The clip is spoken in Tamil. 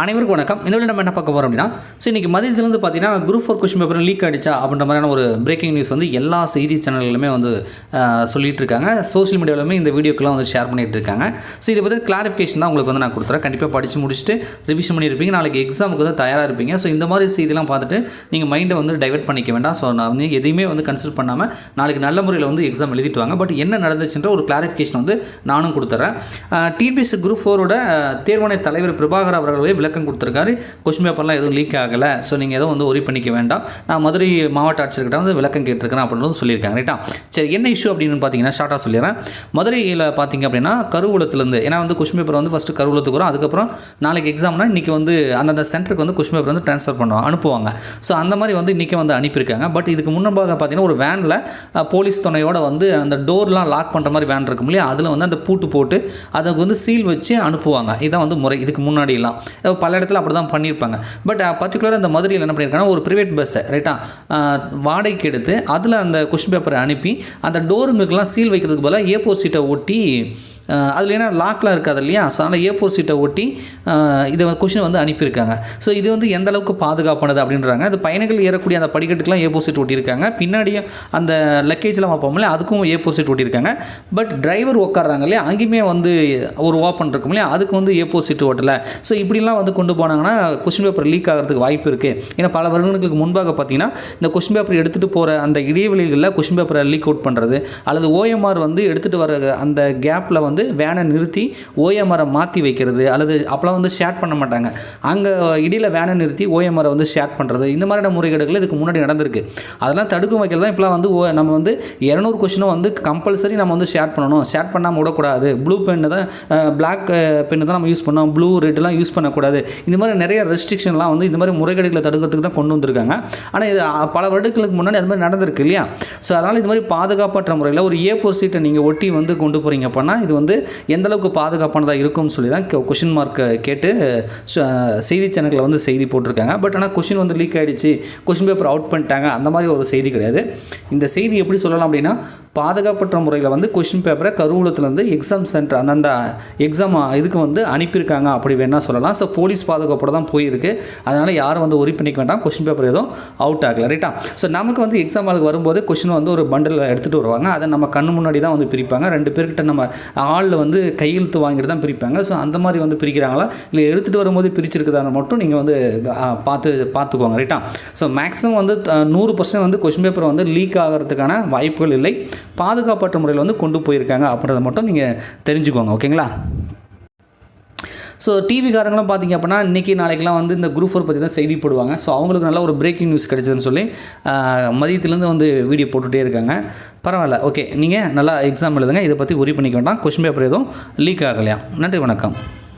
அனைவருக்கும் வணக்கம். இந்த வீடியோ நம்ம என்ன பார்க்க போகிறோம் அப்படின்னா, இன்றைக்கி மதியத்திலேருந்து பார்த்தீங்கன்னா குரூப் 4 கொஸ்டின் பேப்பர் லீக் ஆகிடுச்சா அப்படின்ற மாதிரியான ஒரு பிரேக்கிங் நியூஸ் வந்து எல்லா செய்தி சேனல்களுமே வந்து சொல்லிட்டு இருக்காங்க. சோஷியல் மீடியாவிலுமே இந்த வீடியோக்கெல்லாம் வந்து ஷேர் பண்ணிகிட்டு இருக்காங்க. இதை பற்றி கிளாரிஃபிகேஷன் தான் உங்களுக்கு வந்து நான் கொடுத்துறேன். கண்டிப்பாக படித்து முடிச்சுட்டு ரிவிஷன் பண்ணியிருப்பீங்க, நாளைக்கு எக்ஸாமுக்கு வந்து தயாராக இருப்பீங்க. இந்த மாதிரி செய்திலாம் பார்த்துட்டு நீங்கள் மைண்டை வந்து டைவர்ட் பண்ணிக்க வேண்டாம். நான் வந்து எதையுமே வந்து கன்சிடர் பண்ணாமல் நாளைக்கு நல்ல முறையில் வந்து எக்ஸாம் எழுதிட்டு வாங்க. பட் என்ன நடந்துச்சுன்ற ஒரு கிளாரிஃபிகேஷன் வந்து நானும் கொடுத்துட்றேன். டிபிஎஸ்சி குரூப் 4ஓட தேர்வாணைய தலைவர் பிரபாகர் அவர்களே விளக்கம் கொடுத்துருக்காரு. கொஸ்டின் பேப்பர்லாம் எதுவும் லீக் ஆகலை, நீங்கள் எதுவும் வந்து ஒரி பண்ணிக்க வேண்டாம், நான் மதுரை மாவட்ட ஆட்சியர்கிட்ட வந்து விளக்கம் கேட்டிருக்கிறேன் அப்படின்னு சொல்லியிருக்காங்க. ரைட்டா, சரி, என்ன இஷ்யூ அப்படின்னு பார்த்தீங்கன்னா ஷார்ட்டாக சொல்லிடுறேன். மதுரையில் பார்த்தீங்க அப்படின்னா கருவூலத்துலேருந்து, ஏன்னா வந்து கொஸ்டின் பேப்பர் வந்து ஃபஸ்ட்டு கருவூலத்துக்கு வரும், அதுக்கப்புறம் நாளைக்கு எக்ஸாம்னா இன்றைக்கி வந்து அந்தந்த சென்டருக்கு வந்து கொஸ்டின் பேப்பர் வந்து ட்ரான்ஸ்ஃபர் பண்ணுவாங்க, அனுப்புவாங்க. அந்த மாதிரி வந்து இன்றைக்கி வந்து அனுப்பியிருக்காங்க. பட் இதுக்கு முன்னாக பார்த்தீங்கன்னா ஒரு வேனில் போலீஸ் துணையோட வந்து அந்த டோர்லாம் லாக் பண்ணுற மாதிரி வேன் இருக்கும் இல்லையா, அதில் வந்து அந்த பூட்டு போட்டு அதுக்கு வந்து சீல் வச்சு அனுப்புவாங்க. இதான் வந்து முறை. இதுக்கு முன்னாடிலாம் பல இடத்துல அப்படி தான் பண்ணியிருப்பாங்க. பட் பர்டிகுலராக அந்த மதுரையில் என்ன பண்ணியிருக்காங்கன்னா ஒரு ப்ரைவேட் பஸ்ஸை ரைட்டா வாடகைக்கு எடுத்து அதில் அந்த கொஸ்டின் பேப்பரை அனுப்பி அந்த டோருங்களுக்கெல்லாம் சீல் வைக்கிறதுக்கு பதிலாக A4 சீட்டை ஒட்டி அதில் ஏன்னா லாக்லாம் இருக்காது இல்லையா, அதனால் A4 சீட்டை ஒட்டி இதை கொஸ்டின் வந்து அனுப்பியிருக்காங்க. இது வந்து எந்த அளவுக்கு பாதுகாப்பானது அப்படின்றாங்க. அது பயணிகள் ஏறக்கூடிய அந்த படிக்கட்டுக்கெலாம் A4 சீட் ஒட்டியிருக்காங்க. பின்னாடியும் அந்த லக்கேஜ்லாம் வைப்போம்ல அதுக்கும் A4 சீட் ஒட்டியிருக்காங்க. பட் டிரைவர் உட்காடுறாங்க இல்லையா, அங்கேயுமே வந்து ஒரு ஓப்பன் இருக்கும் இல்லையா, அதுக்கு வந்து A4 சீட்டு ஓட்டலை. இப்படிலாம் வந்து கொண்டு போனாங்கன்னா கொஸ்டின் பேப்பர் லீக் ஆகிறதுக்கு வாய்ப்பு இருக்குது. ஏன்னா பல வருடங்களுக்கு முன்பாக பார்த்தீங்கன்னா இந்த கொஸ்டின் பேப்பர் எடுத்துகிட்டு போகிற அந்த இடைவெளிகளில் கொஸ்டின் பேப்பரை லீக் அவுட் பண்ணுறது, அல்லது OMR வந்து எடுத்துகிட்டு வர அந்த கேப்பில் வந்து வேனை நிறுத்தி OMR மாற்றி வைக்கிறது, அல்லது அப்போலாம் வந்து ஷேர் பண்ண மாட்டாங்க, அங்கே இடையில் வேனை நிறுத்தி OMR வந்து ஷேர் பண்ணுறது, இந்த மாதிரியான முறைகேடுகள் இதுக்கு முன்னாடி நடந்திருக்கு. அதெல்லாம் தடுக்கும் வைக்கிறது தான் இப்போலாம் வந்து நம்ம வந்து 200 கொஸ்டினும் வந்து கம்பல்சரி நம்ம வந்து ஷேர் பண்ணணும், ஷேர் பண்ணாமல் விடக்கூடாது, ப்ளூ பென்னு தான் பிளாக் பென்னு தான் நம்ம யூஸ் பண்ணோம், ப்ளூ ரெட்லாம் யூஸ் பண்ணக்கூடாது, இந்த மாதிரி நிறைய ரெஸ்ட்ரிக்ஷன்லாம் வந்து இந்த மாதிரி முறைகேடுகளை தடுக்கிறதுக்கு தான் கொண்டு வந்திருக்காங்க. ஆனால் இது பல வருடங்களுக்கு முன்னாடி அது மாதிரி நடந்திருக்கு இல்லையா. அதனால் இது மாதிரி பாதுகாப்பற்ற முறையில் ஒரு A4 சீட்டை நீங்கள் ஒட்டி வந்து கொண்டு போகிறீங்க அப்படின்னா இது வந்து எந்த அளவுக்கு பாதுகாப்பானதாக இருக்கும்னு சொல்லி தான் கொஷின் மார்க் கேட்டு செய்தி சேனல்களில் வந்து செய்தி போட்டிருக்காங்க. பட் ஆனால் கொஷின் வந்து லீக் ஆகிடுச்சு, கொஷின் பேப்பர் அவுட் பண்ணிட்டாங்க, அந்த மாதிரி ஒரு செய்தி கிடையாது. இந்த செய்தி எப்படி சொல்லலாம் அப்படின்னா, பாதுகாப்பற்ற முறையில் வந்து கொஷின் பேப்பரை கருவூலத்துலேருந்து எக்ஸாம் சென்டர் அந்தந்த எக்ஸாம் இதுக்கு வந்து அனுப்பியிருக்காங்க அப்படி வேணால் சொல்லலாம். போலீஸ் பாதுகாப்போட தான் போயிருக்கு. அதனால் யாரும் வந்து ஒரி பண்ணிக்க வேண்டாம், கொஷின் பேப்பர் எதுவும் அவுட் ஆகலை. ரைட்டா, நமக்கு வந்து எக்ஸாம் ஆளுக்கு வரும்போது கொஷின் வந்து ஒரு பண்டில் எடுத்துகிட்டு வருவாங்க. அதை நம்ம கண்ணு முன்னாடி தான் வந்து பிரிப்பாங்க. 2 பேர்கிட்ட நம்ம ஆளில் வந்து கையெழுத்து வாங்கிட்டு தான் பிரிப்பாங்க. அந்த மாதிரி வந்து பிரிக்கிறாங்களா இல்லை எடுத்துகிட்டு வரும்போது பிரிச்சிருக்குதான்னு மட்டும் நீங்கள் வந்து பார்த்துக்கோங்க. ரைட்டா, மேக்ஸிமம் வந்து 100% வந்து கொஷின் பேப்பர் வந்து லீக் ஆகிறதுக்கான வாய்ப்புகள் இல்லை. பாதுகாப்பற்ற முறையில் வந்து கொண்டு போயிருக்காங்க அப்படின்றத மட்டும் நீங்கள் தெரிஞ்சுக்கோங்க. ஓகேங்களா. டிவிக்காரங்களாம் பார்த்தீங்க அப்படின்னா இன்றைக்கி நாளைக்கெலாம் வந்து இந்த குரூப் 4 பற்றி தான் செய்தி போடுவாங்க. அவங்களுக்கு நல்ல ஒரு பிரேக்கிங் நியூஸ் கிடைச்சதுன்னு சொல்லி மதியத்துலேருந்து வந்து வீடியோ போட்டுகிட்டே இருக்காங்க. பரவாயில்ல, ஓகே, நீங்கள் நல்லா எக்ஸாம் எழுதுங்க, இதை பற்றி ஒரி பண்ணிக்க வேண்டாம், கொஸ்டின் பேப்பர் எதுவும் லீக் ஆகலையா. நன்றி, வணக்கம்.